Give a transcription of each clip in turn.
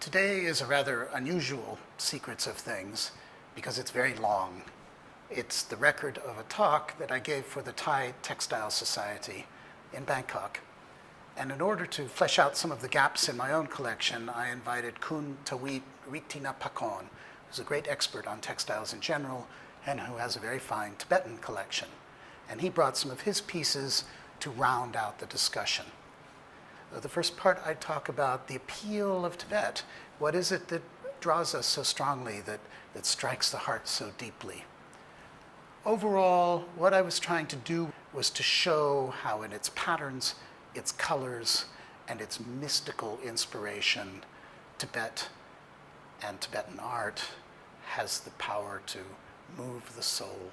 Today is a rather unusual Secrets of Things because it's very long. It's the record of a talk that I gave for the Thai Textile Society in Bangkok. And in order to flesh out some of the gaps in my own collection, I invited Kun Thweep Ake Rittinaphakorn, who's a great expert on textiles in general and who has a very fine Tibetan collection. And he brought some of his pieces to round out the discussion. The first part, I talk about the appeal of Tibet. What is it that draws us so strongly, that strikes the heart so deeply? Overall, what I was trying to do was to show how in its patterns, its colors, and its mystical inspiration, Tibet and Tibetan art has the power to move the soul.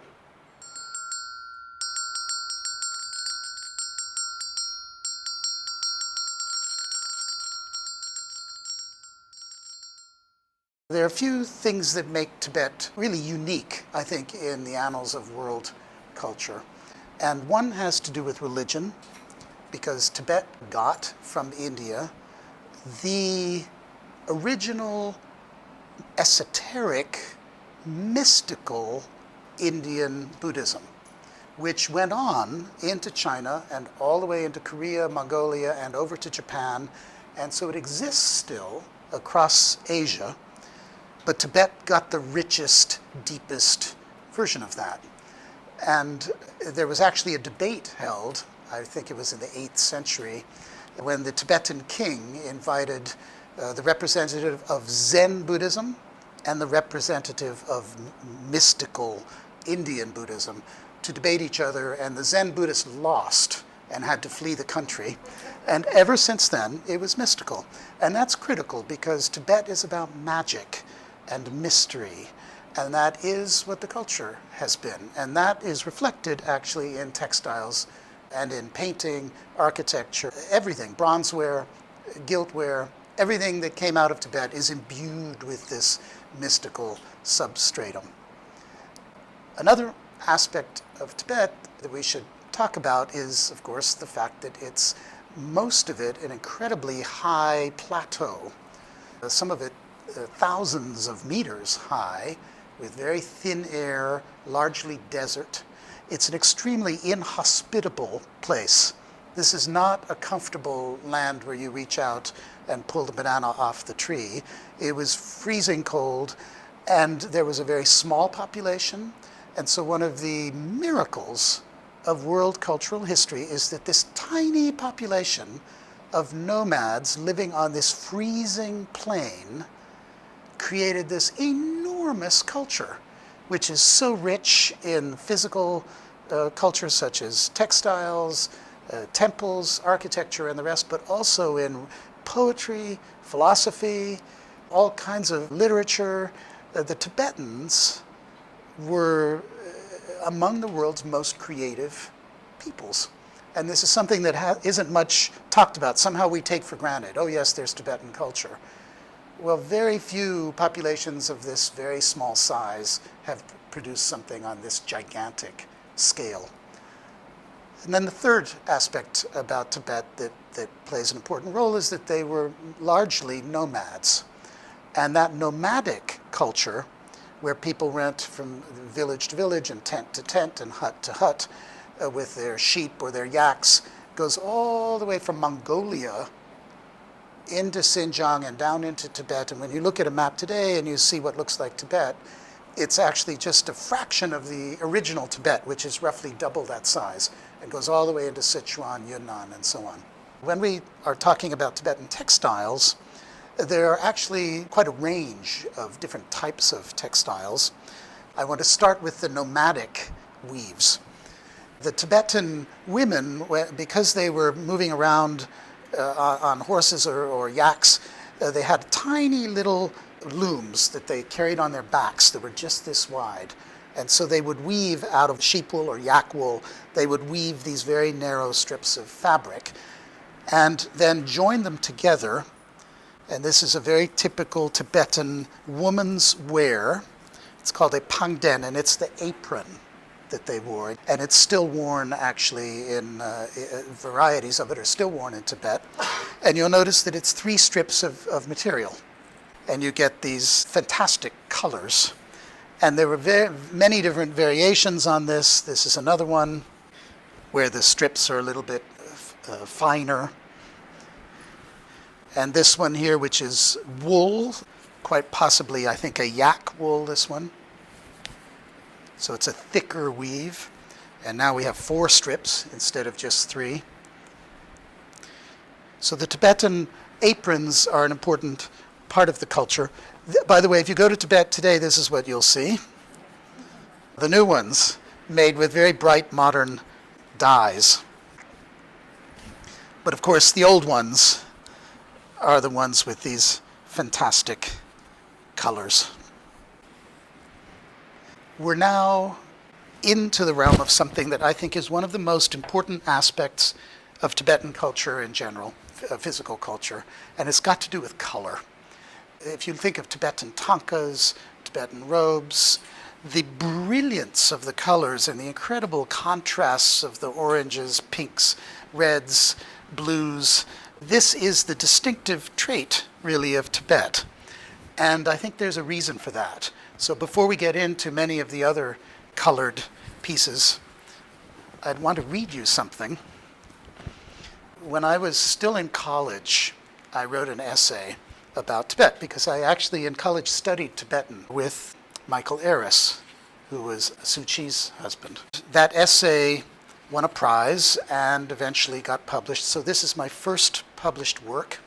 There are a few things that make Tibet really unique, I think, in the annals of world culture. And one has to do with religion, because Tibet got from India the original esoteric, mystical Indian Buddhism, which went on into China and all the way into Korea, Mongolia, and over to Japan. And so it exists still across Asia. But Tibet got the richest, deepest version of that. And there was actually a debate held, I think it was in the 8th century, when the Tibetan king invited the representative of Zen Buddhism and the representative of mystical Indian Buddhism to debate each other, and the Zen Buddhists lost and had to flee the country. And ever since then, it was mystical. And that's critical because Tibet is about magic and mystery, and that is what the culture has been. And that is reflected actually in textiles and in painting, architecture, everything, bronzeware, giltware, everything that came out of Tibet is imbued with this mystical substratum. Another aspect of Tibet that we should talk about is, of course, the fact that it's, most of it, an incredibly high plateau. Some of it thousands of meters high, with very thin air, largely desert. It's an extremely inhospitable place. This is not a comfortable land where you reach out and pull the banana off the tree. It was freezing cold, and there was a very small population. And so one of the miracles of world cultural history is that this tiny population of nomads living on this freezing plain created this enormous culture, which is so rich in physical cultures such as textiles, temples, architecture, and the rest, but also in poetry, philosophy, all kinds of literature. The Tibetans were among the world's most creative peoples. And this is something that isn't much talked about. Somehow we take for granted, oh yes, there's Tibetan culture. Well, very few populations of this very small size have produced something on this gigantic scale. And then the third aspect about Tibet that plays an important role is that they were largely nomads. And that nomadic culture, where people went from village to village and tent to tent and hut to hut with their sheep or their yaks, goes all the way from Mongolia into Xinjiang and down into Tibet. And when you look at a map today and you see what looks like Tibet, it's actually just a fraction of the original Tibet, which is roughly double that size, and goes all the way into Sichuan, Yunnan, and so on. When we are talking about Tibetan textiles, there are actually quite a range of different types of textiles. I want to start with the nomadic weaves. The Tibetan women, because they were moving around on horses or yaks, they had tiny little looms that they carried on their backs that were just this wide. And so they would weave out of sheep wool or yak wool, they would weave these very narrow strips of fabric and then join them together. And this is a very typical Tibetan woman's wear. It's called a pangden, and it's the apron that they wore. And it's still worn, actually, in varieties of it are still worn in Tibet. And you'll notice that it's 3 strips of material. and you get these fantastic colors. And there were many different variations on this. This is another one where the strips are a little bit finer. And this one here, which is wool, quite possibly, I think, a yak wool, this one. So it's a thicker weave. And now we have 4 strips instead of just 3. So the Tibetan aprons are an important part of the culture. By the way, if you go to Tibet today, this is what you'll see. The new ones, made with very bright modern dyes. But of course, the old ones are the ones with these fantastic colors. We're now into the realm of something that I think is one of the most important aspects of Tibetan culture in general, physical culture, and it's got to do with color. If you think of Tibetan tankas, Tibetan robes, the brilliance of the colors and the incredible contrasts of the oranges, pinks, reds, blues, this is the distinctive trait, really, of Tibet. And I think there's a reason for that. So before we get into many of the other colored pieces, I'd want to read you something. When I was still in college, I wrote an essay about Tibet because I actually in college studied Tibetan with Michael Eris, who was Suchi's husband. That essay won a prize and eventually got published. So this is my first published work,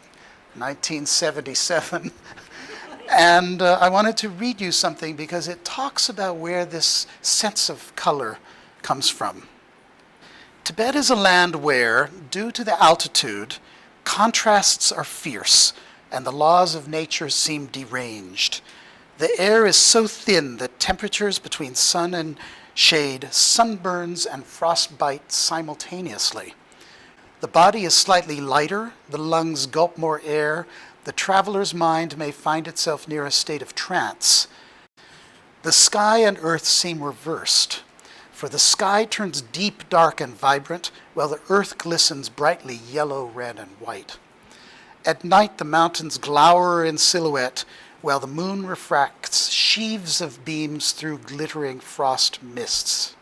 1977. And I wanted to read you something because it talks about where this sense of color comes from. Tibet is a land where, due to the altitude, contrasts are fierce and the laws of nature seem deranged. The air is so thin that temperatures between sun and shade sunburns and frostbite simultaneously. The body is slightly lighter, the lungs gulp more air, the traveler's mind may find itself near a state of trance. The sky and earth seem reversed, for the sky turns deep, dark, and vibrant, while the earth glistens brightly yellow, red, and white. At night, the mountains glower in silhouette, while the moon refracts sheaves of beams through glittering frost mists.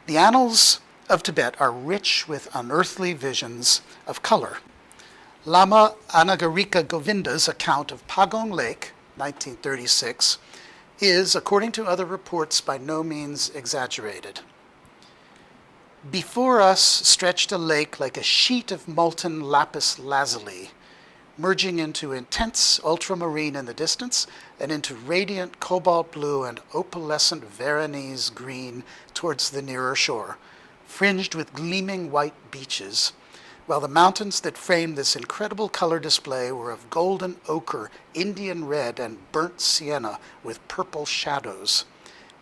The annals of Tibet are rich with unearthly visions of color. Lama Anagarika Govinda's account of Pagong Lake, 1936, is, according to other reports, by no means exaggerated. Before us stretched a lake like a sheet of molten lapis lazuli, merging into intense ultramarine in the distance and into radiant cobalt blue and opalescent Veronese green towards the nearer shore, fringed with gleaming white beaches, while the mountains that framed this incredible color display were of golden ochre, Indian red, and burnt sienna with purple shadows.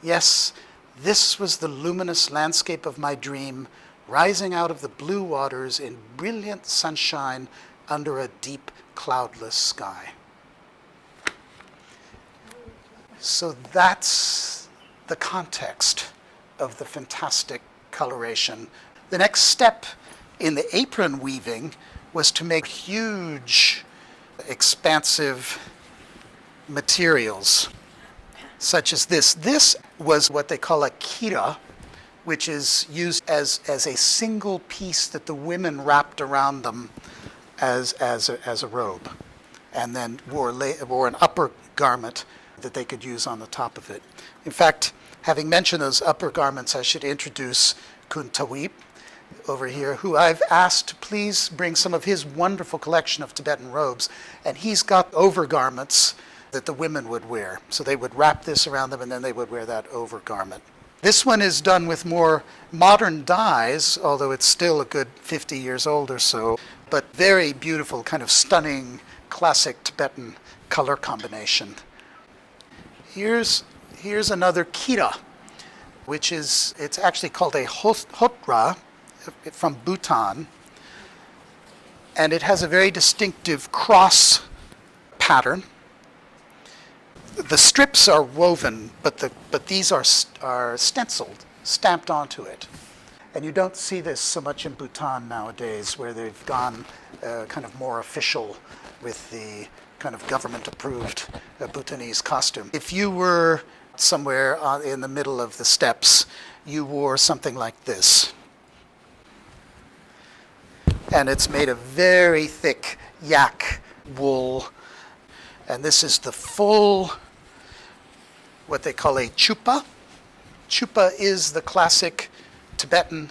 Yes, this was the luminous landscape of my dream, rising out of the blue waters in brilliant sunshine under a deep, cloudless sky. So that's the context of the fantastic coloration. The next step in the apron weaving was to make huge, expansive materials, such as this. This was what they call a kira, which is used as a single piece that the women wrapped around them as a robe, and then wore an upper garment that they could use on the top of it. In fact, having mentioned those upper garments, I should introduce Kun Thweep over here, who I've asked to please bring some of his wonderful collection of Tibetan robes, and he's got overgarments that the women would wear. So they would wrap this around them and then they would wear that overgarment. This one is done with more modern dyes, although it's still a good 50 years old or so, but very beautiful, kind of stunning, classic Tibetan color combination. Here's another kira, which is, it's actually called a hotra from Bhutan, and it has a very distinctive cross pattern. The strips are woven, but these are stenciled, stamped onto it. And you don't see this so much in Bhutan nowadays, where they've gone kind of more official with the kind of government-approved Bhutanese costume. If you were somewhere in the middle of the steppes, you wore something like this. And it's made of very thick yak wool. And this is the full, what they call a chupa. Chupa is the classic Tibetan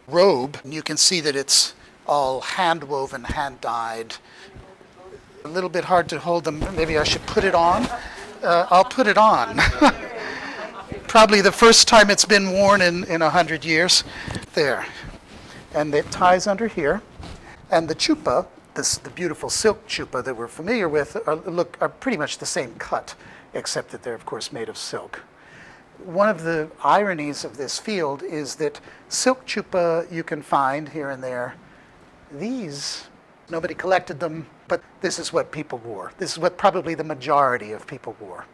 robe. And you can see that it's all hand-woven, hand-dyed. A little bit hard to hold them. Maybe I should put it on. I'll put it on. Probably the first time it's been worn in 100 years. There. And it ties under here. And the chupa, the beautiful silk chupa that we're familiar with, are pretty much the same cut, except that they're, of course, made of silk. One of the ironies of this field is that silk chupa you can find here and there. These, nobody collected them, but this is what people wore. This is what probably the majority of people wore.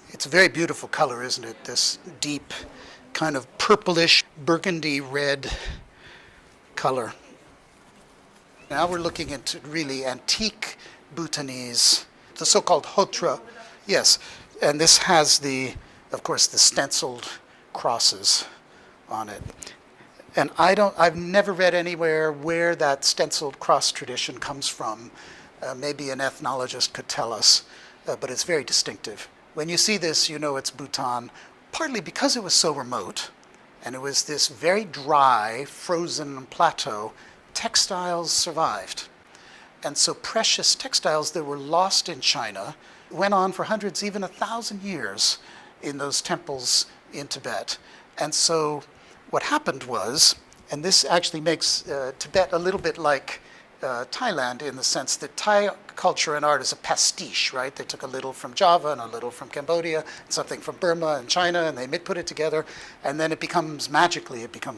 It's a very beautiful color, isn't it? This deep, kind of purplish, burgundy red color. Now we're looking into really antique Bhutanese, the so-called hotra. Yes, and this has of course, the stenciled crosses on it. And I've never read anywhere where that stenciled cross tradition comes from. Maybe an ethnologist could tell us, but it's very distinctive. When you see this, you know it's Bhutan, partly because it was so remote, and it was this very dry, frozen plateau. Textiles survived. And so precious textiles that were lost in China went on for hundreds, even 1,000 years in those temples in Tibet. And so what happened was, and this actually makes Tibet a little bit like Thailand in the sense that Thai culture and art is a pastiche, right? They took a little from Java and a little from Cambodia, something from Burma and China, and they put it together, and then it becomes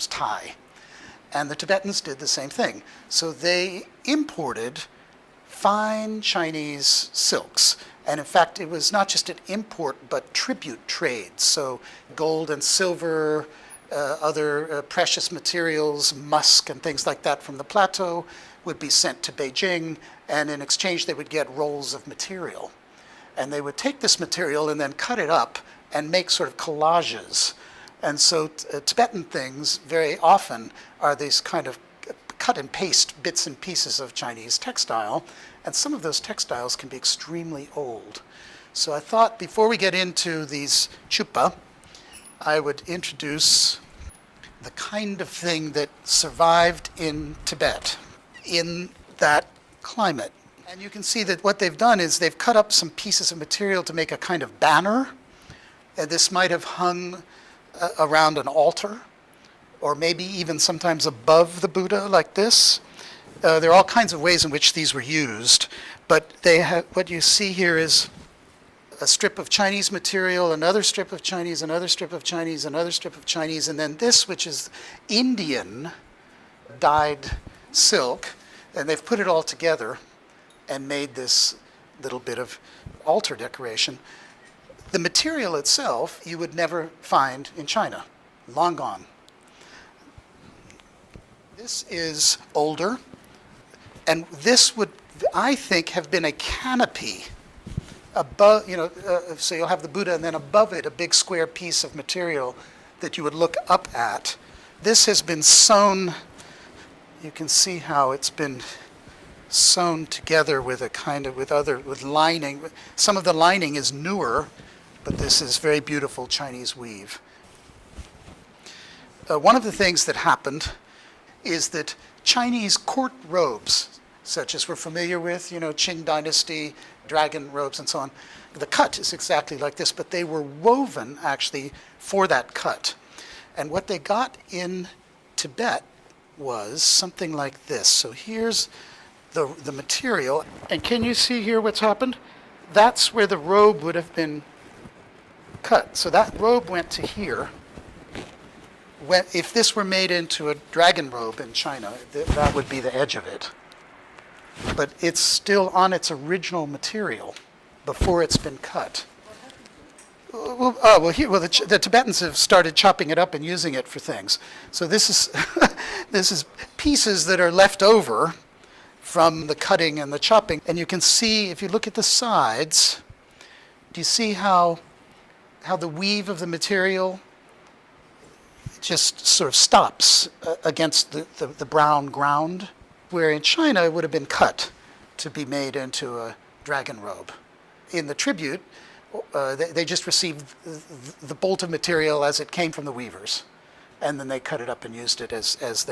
Thai. And the Tibetans did the same thing. So they imported fine Chinese silks. And in fact, it was not just an import, but tribute trade. So gold and silver, other precious materials, musk and things like that from the plateau would be sent to Beijing, and in exchange they would get rolls of material. And they would take this material and then cut it up and make sort of collages. And so Tibetan things very often are these kind of cut and paste bits and pieces of Chinese textile, and some of those textiles can be extremely old. So I thought before we get into these chupa, I would introduce the kind of thing that survived in Tibet in that climate. And you can see that what they've done is they've cut up some pieces of material to make a kind of banner. And this might have hung around an altar, or maybe even sometimes above the Buddha like this. There are all kinds of ways in which these were used, but what you see here is a strip of Chinese material, another strip of Chinese, another strip of Chinese, another strip of Chinese, and then this, which is Indian dyed silk, and they've put it all together and made this little bit of altar decoration. The material itself you would never find in China, long gone. This is older, and this would, I think, have been a canopy above, so you'll have the Buddha, and then above it a big square piece of material that you would look up at. This has been sewn. You can see how it's been sewn together with a kind of with lining. Some of the lining is newer, but this is very beautiful Chinese weave. One of the things that happened is that Chinese court robes, such as we're familiar with, Qing Dynasty, dragon robes and so on, the cut is exactly like this, but they were woven actually for that cut. And what they got in Tibet was something like this. So here's the material, and can you see here what's happened? That's where the robe would have been cut. So that robe went to here. If this were made into a dragon robe in China, that would be the edge of it. But it's still on its original material before it's been cut. The Tibetans have started chopping it up and using it for things. So this is this is pieces that are left over from the cutting and the chopping. And you can see, if you look at the sides, do you see how the weave of the material just sort of stops against the brown ground? Where in China it would have been cut to be made into a dragon robe. In the tribute, they just received the bolt of material as it came from the weavers, and then they cut it up and used it as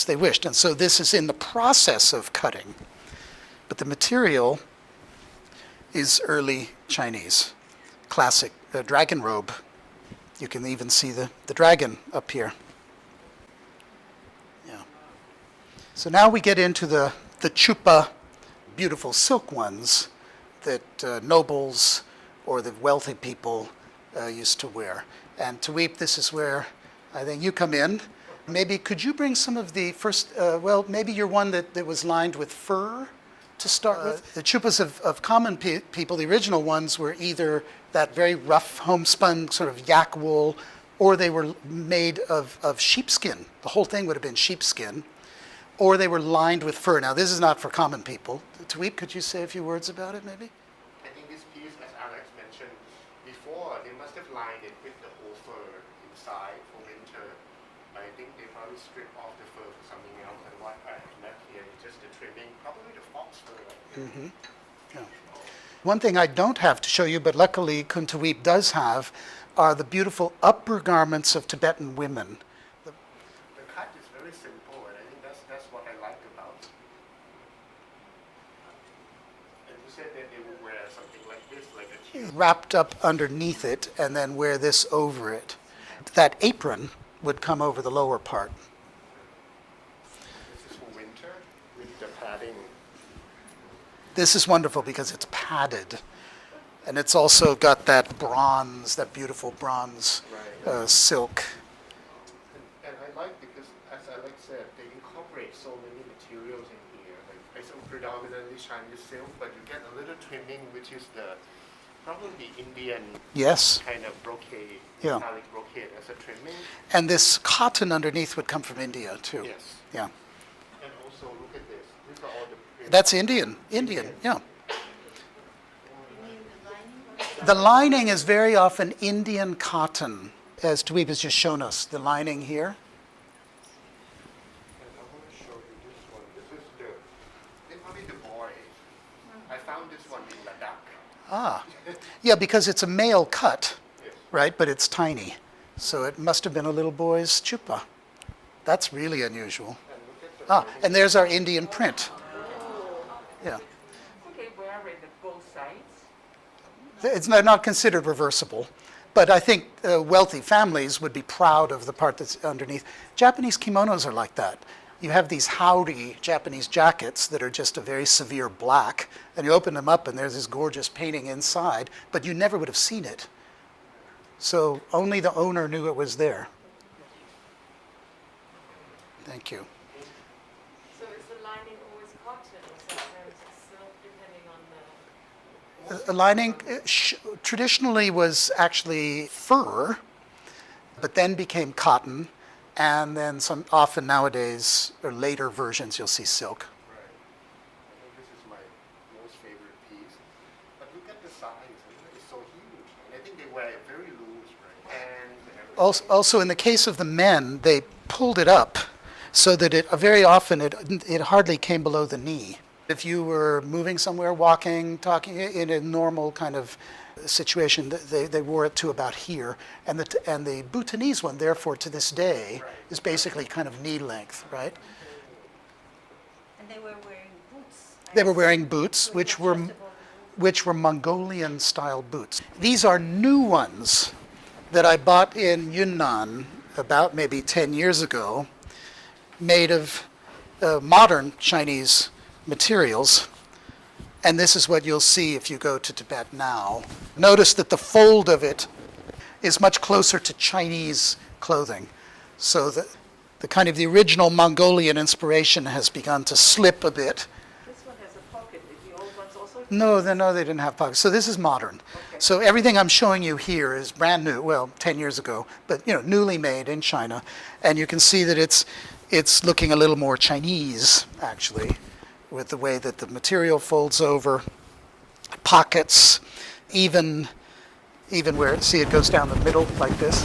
they wished. And so this is in the process of cutting, but the material is early Chinese, classic dragon robe. You can even see the dragon up here. Yeah. So now we get into the chupa, beautiful silk ones that nobles or the wealthy people used to wear. And Thweep, this is where I think you come in. Maybe could you bring some of the first, maybe you're one that was lined with fur to start with? The chupas of common people, the original ones, were either that very rough homespun sort of yak wool, or they were made of sheepskin. The whole thing would have been sheepskin, or they were lined with fur. Now, this is not for common people. Thweep, could you say a few words about it, maybe? I think this piece, as Alex mentioned before, they must have lined it with the whole fur inside for winter. I think they probably stripped off the fur for something else, and what I left here is just the trimming, probably the fox fur. Mm-hmm. Yeah. One thing I don't have to show you, but luckily Kun Thweep does have, are the beautiful upper garments of Tibetan women. The cut is very simple, and I think that's what I like about it. And you said that they would wear something like this, like a tube. Wrapped up underneath it, and then wear this over it. That apron would come over the lower part. This is for winter with the padding. This is wonderful because it's padded. And it's also got that bronze, that beautiful bronze silk. And I like because, as Alex said, they incorporate so many materials in here. Like, it's predominantly Chinese silk, but you get a little trimming, which is probably Indian kind of brocade, metallic brocade as a trimming. And this cotton underneath would come from India too. Yes. Yeah. And also, look at this. These are all the... That's Indian, yeah. The lining is very often Indian cotton, as Thweep has just shown us, the lining here. And I want to show you this one. This is it's probably the boy. I found this one in Ladakh. Ah, yeah, because it's a male cut, right? But it's tiny. So it must have been a little boy's chupa. That's really unusual. And there's our Indian print. Yeah. Okay, wear it both sides. It's not considered reversible, but I think wealthy families would be proud of the part that's underneath. Japanese kimonos are like that. You have these howdy Japanese jackets that are just a very severe black, and you open them up and there's this gorgeous painting inside, but you never would have seen it. So only the owner knew it was there. Thank you. So is the lining always cotton or sometimes it's silk depending on the... The lining traditionally was actually fur, but then became cotton, and then some often nowadays, or later versions, you'll see silk. Right. I think this is my most favorite piece. But look at the size. It's so huge. And I think they wear it very loose, right? And Also, in the case of the men, they pulled it up so that very often it hardly came below the knee. If you were moving somewhere, walking, talking in a normal kind of situation, they wore it to about here. And the Bhutanese one, therefore, to this day, is basically kind of knee length, right? And they were wearing boots. They were wearing boots, which were Mongolian-style boots. These are new ones that I bought in Yunnan about maybe 10 years ago, made of modern Chinese materials. And this is what you'll see if you go to Tibet now. Notice that the fold of it is much closer to Chinese clothing. So the kind of the original Mongolian inspiration has begun to slip a bit. This one has a pocket. The old ones also? No, they didn't have pockets. So this is modern. Okay. So everything I'm showing you here is brand new. Well, 10 years ago, but newly made in China. And you can see that it's looking a little more Chinese, actually. with the way that the material folds over, pockets, even where, see, it goes down the middle like this,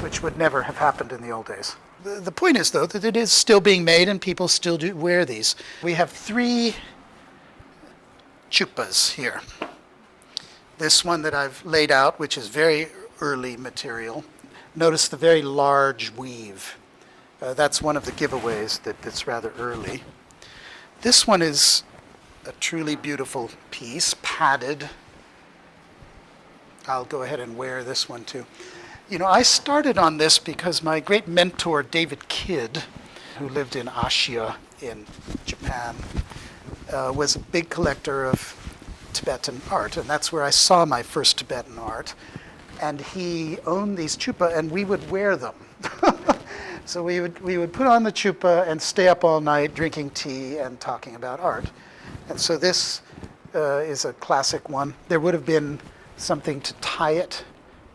which would never have happened in the old days. The point is, though, that it is still being made and people still do wear these. We have 3 chupas here. This one that I've laid out, which is very early material. Notice the very large weave. That's one of the giveaways that's rather early. This one is a truly beautiful piece, padded. I'll go ahead and wear this one too. You know, I started on this because my great mentor, David Kidd, who lived in Asia in Japan, was a big collector of Tibetan art, and that's where I saw my first Tibetan art. And he owned these chupa, and we would wear them. So we would put on the chupa and stay up all night drinking tea and talking about art. And so this is a classic one. There would have been something to tie it,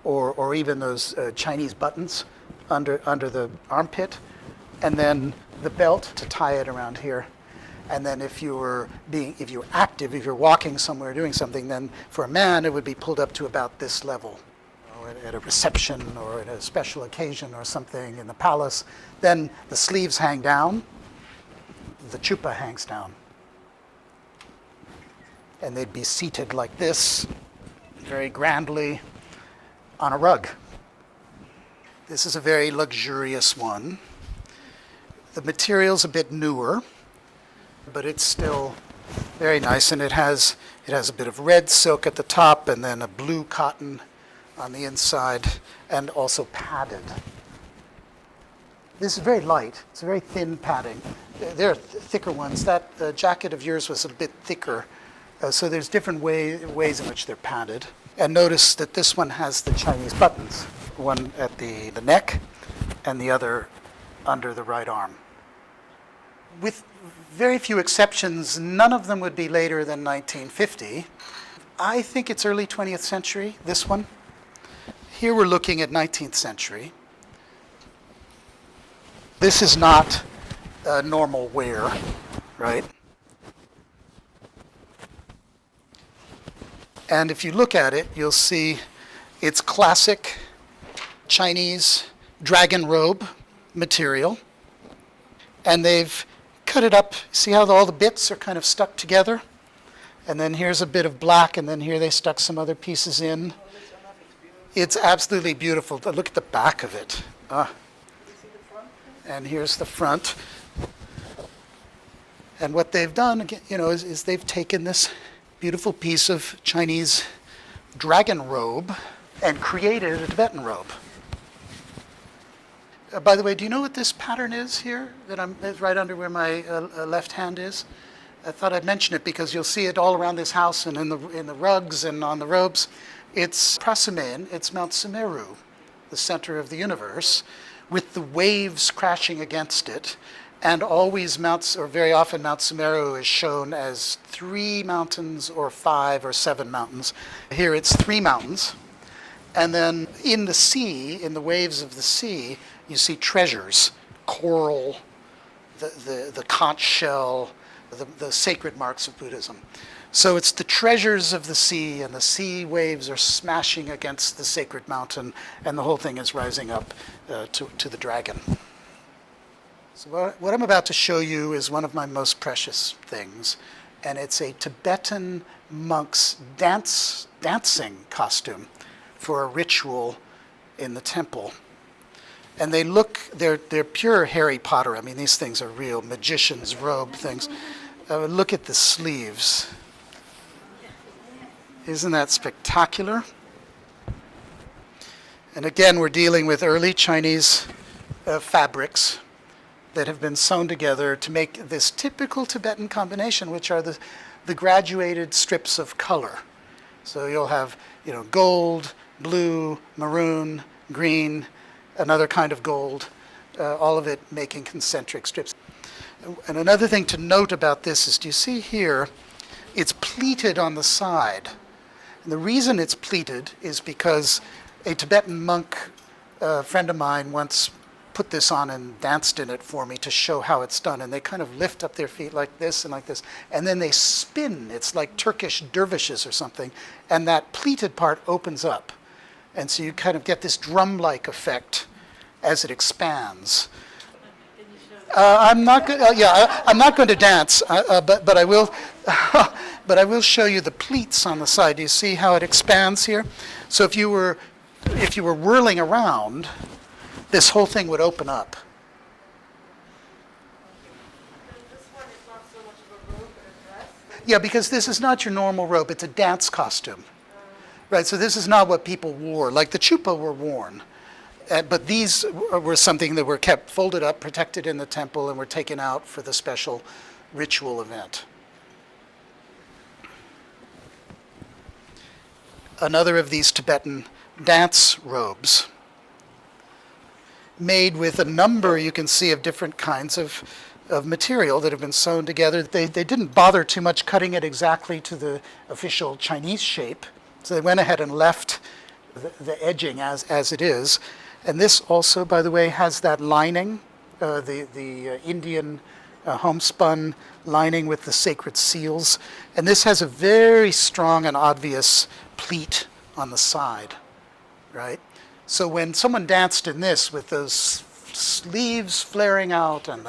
or even those Chinese buttons under the armpit, and then the belt to tie it around here. And then if you were active, if you're walking somewhere doing something, then for a man it would be pulled up to about this level. At a reception or at a special occasion or something in the palace, then the sleeves hang down, the chupa hangs down. And they'd be seated like this, very grandly, on a rug. This is a very luxurious one. The material's a bit newer, but it's still very nice, and it has a bit of red silk at the top and then a blue cotton on the inside, and also padded. This is very light. It's a very thin padding. There are thicker ones. That jacket of yours was a bit thicker, so there's different ways in which they're padded. And notice that this one has the Chinese buttons, one at the neck and the other under the right arm. With very few exceptions, none of them would be later than 1950. I think it's early 20th century, this one. Here we're looking at 19th century. This is not normal wear, right? And if you look at it, you'll see it's classic Chinese dragon robe material. And they've cut it up. See how all the bits are kind of stuck together? And then here's a bit of black, and then here they stuck some other pieces in. It's absolutely beautiful. Look at the back of it. And here's the front. And what they've done, you know, is they've taken this beautiful piece of Chinese dragon robe and created a Tibetan robe. By the way, do you know what this pattern is here? It's right under where my left hand is. I thought I'd mention it because you'll see it all around this house and in the rugs and on the robes. It's Prasumen, it's Mount Sumeru, the center of the universe, with the waves crashing against it. And always very often Mount Sumeru is shown as 3 mountains or 5 or 7 mountains. Here it's 3 mountains. And then in the sea, in the waves of the sea, you see treasures, coral, the conch shell, the sacred marks of Buddhism. So it's the treasures of the sea, and the sea waves are smashing against the sacred mountain, and the whole thing is rising up to the dragon. So what I'm about to show you is one of my most precious things, and it's a Tibetan monk's dancing costume for a ritual in the temple. And they're pure Harry Potter. I mean, these things are real magician's robe things. Look at the sleeves. Isn't that spectacular? And again, we're dealing with early Chinese fabrics that have been sewn together to make this typical Tibetan combination, which are the graduated strips of color. So you'll have, gold, blue, maroon, green, another kind of gold, all of it making concentric strips. And another thing to note about this is, do you see here, it's pleated on the side. And the reason it's pleated is because a Tibetan monk, a friend of mine, once put this on and danced in it for me to show how it's done. And they kind of lift up their feet like this and like this. And then they spin. It's like Turkish dervishes or something. And that pleated part opens up. And so you kind of get this drum-like effect as it expands. I'm not going. I'm not going to dance, but I will. But I will show you the pleats on the side. Do you see how it expands here? So if you were whirling around, this whole thing would open up. This one is not so much of a robe but a dress. Yeah, because this is not your normal robe. It's a dance costume, right? So this is not what people wore. Like the chupa were worn. But these were something that were kept folded up, protected in the temple, and were taken out for the special ritual event. Another of these Tibetan dance robes, made with a number, you can see, of different kinds of material that have been sewn together. They didn't bother too much cutting it exactly to the official Chinese shape, so they went ahead and left the edging as it is. And this also, by the way, has that lining, the Indian homespun lining with the sacred seals. And this has a very strong and obvious pleat on the side, right? So when someone danced in this with those sleeves flaring out, and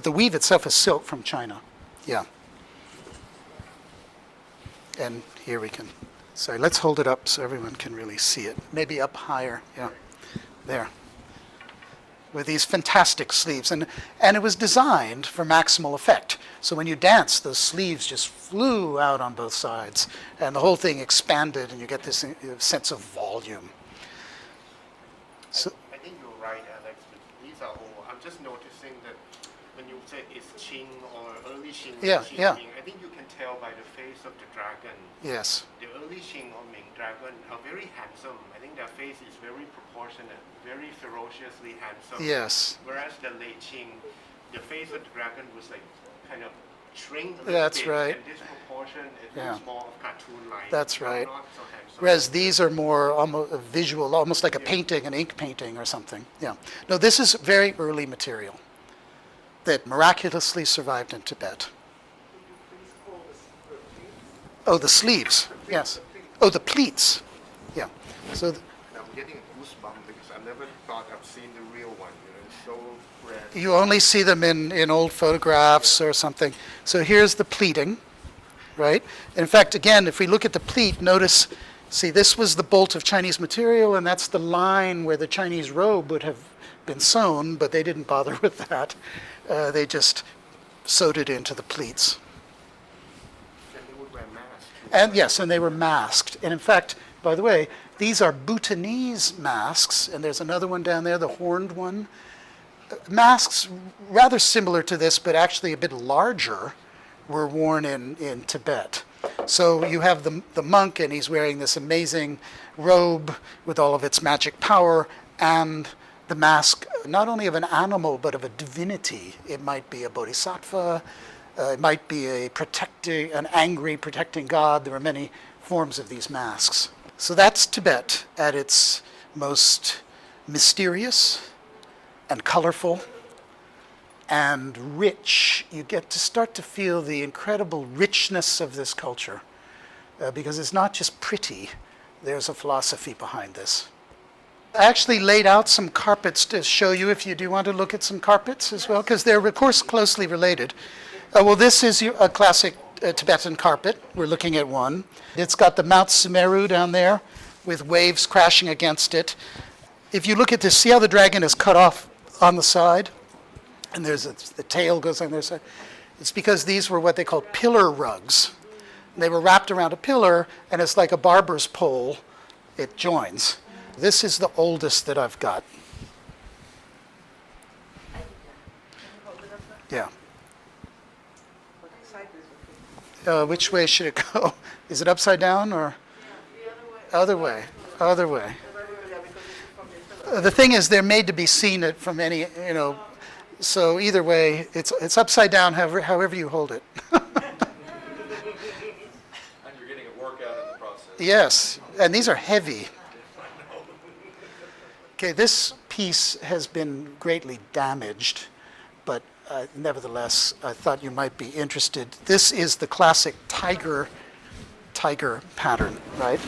the weave itself is silk from China, yeah. And here we can, sorry, let's hold it up so everyone can really see it. Maybe up higher, yeah. There, with these fantastic sleeves. And it was designed for maximal effect. So when you dance, those sleeves just flew out on both sides, and the whole thing expanded, and you get this sense of volume. So, I think you're right, Alex, but these are all, I'm just noticing that when you say it's Qing or early Qing, Yeah, yeah. Ming, I think you can tell by the face of the dragon. yes, The early Qing or Ming dragon are very handsome. I think their face is very proportionate, very ferociously handsome. yes, Whereas the late Qing, the face of the dragon was like kind of shrink a little That's bit, right. and this proportion is Yeah. more of cartoon like. That's right. Not so handsome. Whereas these are more almost visual, almost like a painting, an ink painting or something. Yeah. No, this is very early material that miraculously survived in Tibet. Oh, the sleeves. Yes. Oh, the pleats. Yeah. So, And I'm getting a goosebump because I never thought I've seen the real one. It's so rare. you only see them in old photographs or something. So here's the pleating, right? In fact, again, if we look at the pleat, notice, see, this was the bolt of Chinese material, and that's the line where the Chinese robe would have been sewn, but they didn't bother with that. They just sewed it into the pleats. And they would wear masks. And yes, and they were masked. And in fact, by the way, these are Bhutanese masks, and there's another one down there, the horned one. Masks rather similar to this, but actually a bit larger, were worn in Tibet. So you have the monk, and he's wearing this amazing robe with all of its magic power, and the mask not only of an animal, but of a divinity. It might be a bodhisattva, it might be an angry protecting god. There are many forms of these masks. So that's Tibet at its most mysterious and colorful and rich. You get to start to feel the incredible richness of this culture because it's not just pretty, there's a philosophy behind this. I actually laid out some carpets to show you if you do want to look at some carpets as well, because they're of course closely related. Well, this is a classic Tibetan carpet. We're looking at one. It's got the Mount Sumeru down there with waves crashing against it. If you look at this, see how the dragon is cut off on the side? And there's the tail goes on their side. It's because these were what they called pillar rugs. They were wrapped around a pillar, and it's like a barber's pole. It joins. This is the oldest that I've got. Yeah. Which way should it go? Is it upside down or? Other way. Other way. The thing is, they're made to be seen from any, so either way, it's upside down however you hold it. And you're getting a workout in the process. Yes, and these are heavy. Okay, this piece has been greatly damaged, but nevertheless, I thought you might be interested. This is the classic tiger pattern, right?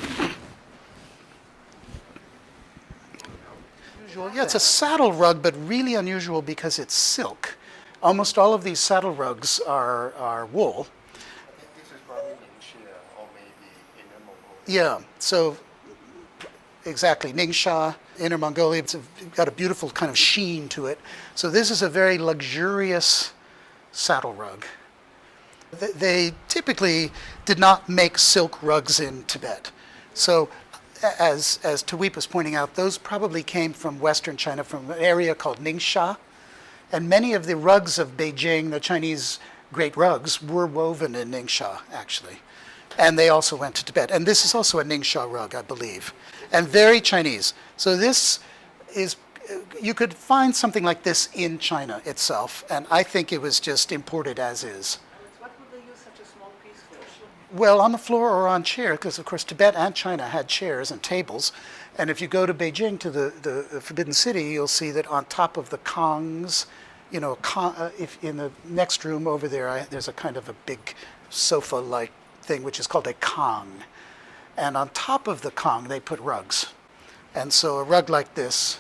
Unusual. Yeah, it's a saddle rug, but really unusual because it's silk. Almost all of these saddle rugs are wool. I think this is probably Ningxia or maybe Inner Mongolia. Yeah, so exactly, Ningxia, Inner Mongolia, it's got a beautiful kind of sheen to it. So this is a very luxurious saddle rug. They typically did not make silk rugs in Tibet. So as Thweep was pointing out, those probably came from Western China, from an area called Ningxia. And many of the rugs of Beijing, the Chinese great rugs, were woven in Ningxia, actually. And they also went to Tibet. And this is also a Ningxia rug, I believe, and very Chinese. So this is, you could find something like this in China itself, and I think it was just imported as is. What would they use such a small piece for? Well, on the floor or on chair, because of course Tibet and China had chairs and tables. And if you go to Beijing, to the Forbidden City, you'll see that on top of the kongs, you know, if in the next room over there, there's a kind of a big sofa-like thing, which is called a kong. And on top of the kong, they put rugs. And so a rug like this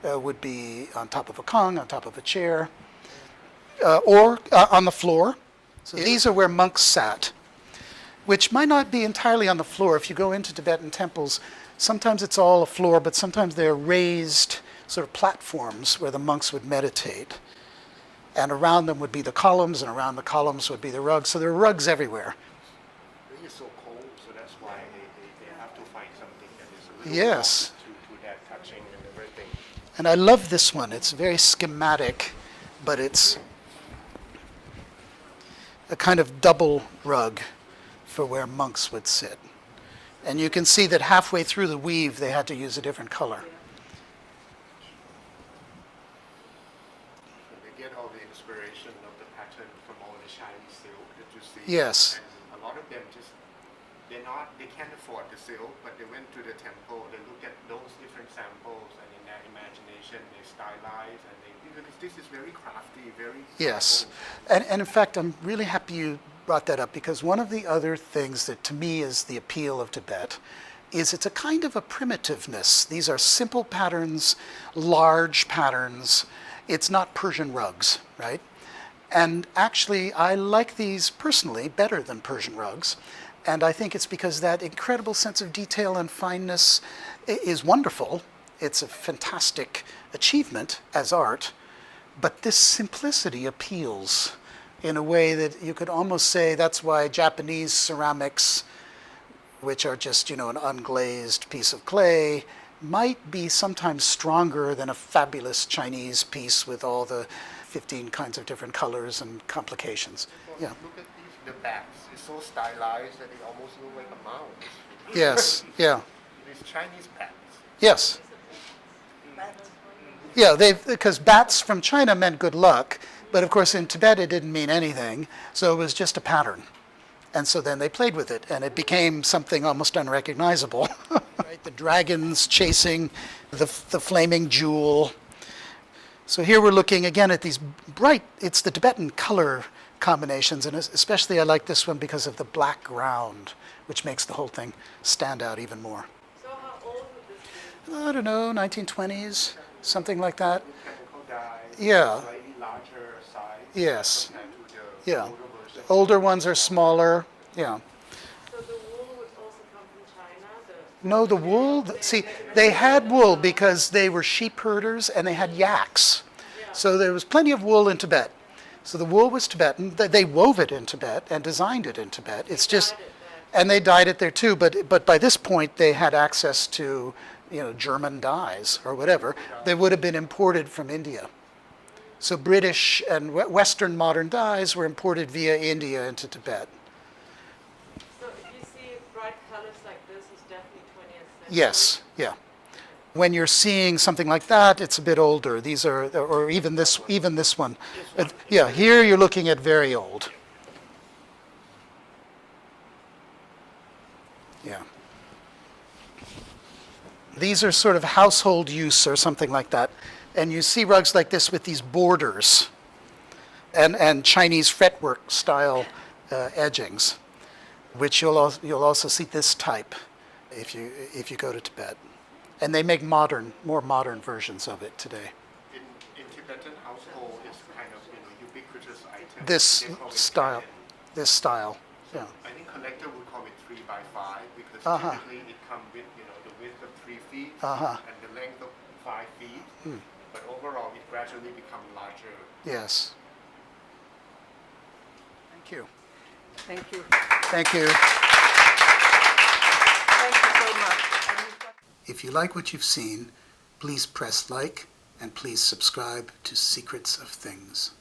would be on top of a kong, on top of a chair, or on the floor. So these are where monks sat, which might not be entirely on the floor. If you go into Tibetan temples, sometimes it's all a floor, but sometimes they're raised sort of platforms where the monks would meditate. And around them would be the columns, and around the columns would be the rugs. So there are rugs everywhere. It's so cold, so that's why they have to find something that is a little Yes. to that touching and everything. And I love this one. It's very schematic, but it's a kind of double rug for where monks would sit. And you can see that halfway through the weave, they had to use a different color. They get all the inspiration of the pattern from all the shiny silk that you see. Yes. And a lot of them just, they can't afford the silk, but they went to the temple, they look at those different samples, and in their imagination, they stylize, and because this is very crafty, very... Yes. crafty. And in fact, I'm really happy you brought that up, because one of the other things that to me is the appeal of Tibet is it's a kind of a primitiveness. These are simple patterns, large patterns. It's not Persian rugs, right? And actually, I like these personally better than Persian rugs. And I think it's because that incredible sense of detail and fineness is wonderful. It's a fantastic achievement as art. But this simplicity appeals in a way that you could almost say that's why Japanese ceramics, which are just, you know, an unglazed piece of clay, might be sometimes stronger than a fabulous Chinese piece with all the 15 kinds of different colors and complications. Yeah. Look at the backs. It's so stylized that they almost look like a mouse. Yes. Yeah. These Chinese bats. Yes. Yeah, because bats from China meant good luck, but of course in Tibet it didn't mean anything, so it was just a pattern. And so then they played with it, and it became something almost unrecognizable. Right? The dragons chasing the flaming jewel. So here we're looking again at these bright, it's the Tibetan color combinations, and especially I like this one because of the black ground, which makes the whole thing stand out even more. So how old would this be? I don't know, 1920s, something like that. Chemical dye. Yeah. Slightly larger size. Yes. Compared to the Yeah. older version. Older ones are smaller. Yeah. So the wool would also come from China? No, the wool, see, they had wool because they were sheep herders and they had yaks. So there was plenty of wool in Tibet. So the wool was Tibetan. They wove it in Tibet and designed it in Tibet. It's just, and they dyed it there too. But by this point, they had access to, you know, German dyes or whatever. They would have been imported from India. So British and Western modern dyes were imported via India into Tibet. So if you see bright colors like this, it's definitely 20th century? Yes, yeah. When you're seeing something like that, it's a bit older. These are, or even this one. Yeah, here you're looking at very old. Yeah. These are sort of household use or something like that. And you see rugs like this with these borders and Chinese fretwork style edgings, which you'll also see this type if you go to Tibet. And they make more modern versions of it today. In Tibetan household, it's kind of ubiquitous item. This They call it style, Tibetan. this style, yeah. I think collector would call it 3 by 5 because Uh-huh. typically it comes with the width of 3 feet Uh-huh. and the length of 5 feet. But overall, it gradually becomes larger. Yes. Thank you. Thank you. Thank you. Thank you so much. If you like what you've seen, please press like and please subscribe to Secrets of Things.